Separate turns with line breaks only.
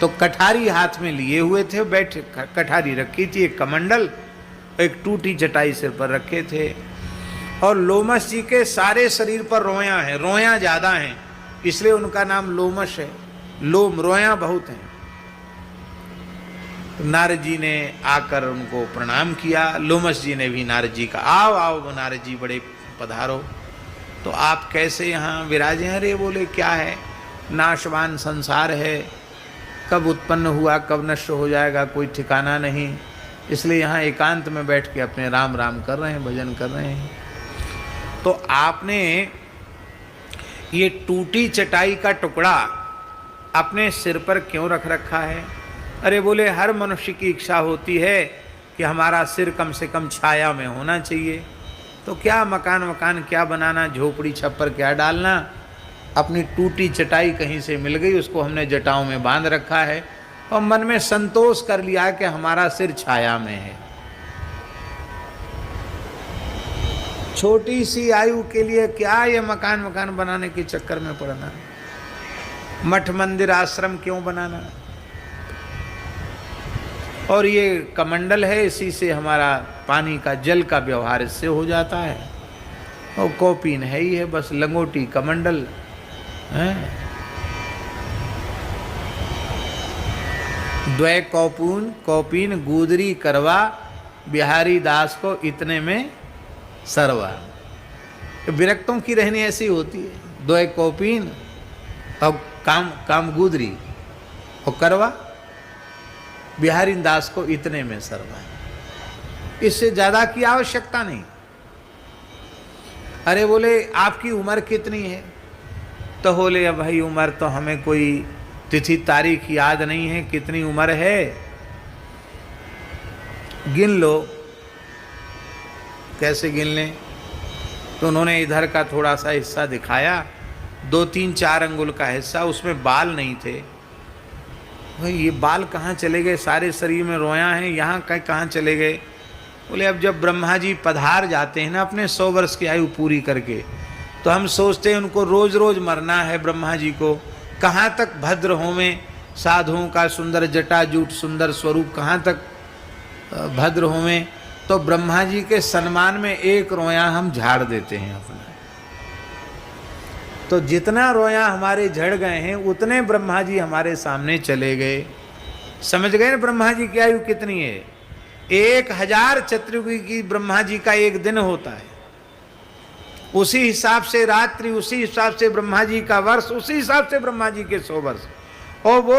तो कठारी हाथ में लिए हुए थे, बैठे, कठारी रखी थी, एक कमंडल, एक टूटी चटाई सिर पर रखे थे। और लोमश जी के सारे शरीर पर रोयां हैं, रोयां ज्यादा हैं, इसलिए उनका नाम लोमश है। लोम, रोयां बहुत हैं। तो नारद जी ने आकर उनको प्रणाम किया। लोमश जी ने भी नारद जी का, आओ आओ नारद जी, बड़े पधारो। तो आप कैसे यहाँ विराजे हैं? अरे बोले क्या है, नाशवान संसार है, कब उत्पन्न हुआ कब नष्ट हो जाएगा कोई ठिकाना नहीं, इसलिए यहाँ एकांत में बैठ के अपने राम राम कर रहे हैं, भजन कर रहे हैं। तो आपने ये टूटी चटाई का टुकड़ा अपने सिर पर क्यों रख रखा है? अरे बोले हर मनुष्य की इच्छा होती है कि हमारा सिर कम से कम छाया में होना चाहिए। तो क्या मकान वकान क्या बनाना, झोपड़ी छप्पर क्या डालना, अपनी टूटी चटाई कहीं से मिल गई, उसको हमने जटाओं में बांध रखा है और मन में संतोष कर लिया कि हमारा सिर छाया में है। छोटी सी आयु के लिए क्या ये मकान वकान बनाने के चक्कर में पड़ना, मठ मंदिर आश्रम क्यों बनाना? और ये कमंडल है, इसी से हमारा पानी का, जल का व्यवहार इससे हो जाता है। और कौपीन है ही है, बस लंगोटी कमंडल है। द्वय कौपून कौपीन गुदरी करवा, बिहारी दास को इतने में सरवा। विरक्तों की रहनी ऐसी होती है, द्वय कौपीन और काम गुदरी और करवा, बिहारी दास को इतने में सरवा। इससे ज्यादा की आवश्यकता नहीं। अरे बोले आपकी उम्र कितनी है? तो बोले अब भाई उम्र तो हमें कोई तिथि तारीख याद नहीं है, कितनी उम्र है गिन लो। कैसे गिन लें? तो उन्होंने इधर का थोड़ा सा हिस्सा दिखाया, 2-3-4 अंगुल का हिस्सा, उसमें बाल नहीं थे। भाई ये बाल कहाँ चले गए? सारे शरीर में रोयां हैं, यहाँ कहाँ चले गए? बोले अब जब ब्रह्मा जी पधार जाते हैं ना अपने 100 वर्ष की आयु पूरी करके, तो हम सोचते हैं उनको रोज रोज मरना है ब्रह्मा जी को, कहाँ तक भद्र होवें, साधुओं का सुंदर जटाजूट सुंदर स्वरूप कहाँ तक भद्र होवें। तो ब्रह्मा जी के सम्मान में एक रोया हम झाड़ देते हैं अपना। तो जितना रोया हमारे झड़ गए हैं उतने ब्रह्मा जी हमारे सामने चले गए। समझ गए ना ब्रह्मा जी की आयु कितनी है? 1000 चतुर्युगी की ब्रह्मा जी का एक दिन होता है, उसी हिसाब से रात्रि, उसी हिसाब से ब्रह्मा जी का वर्ष, उसी हिसाब से ब्रह्मा जी के 100 वर्ष। और वो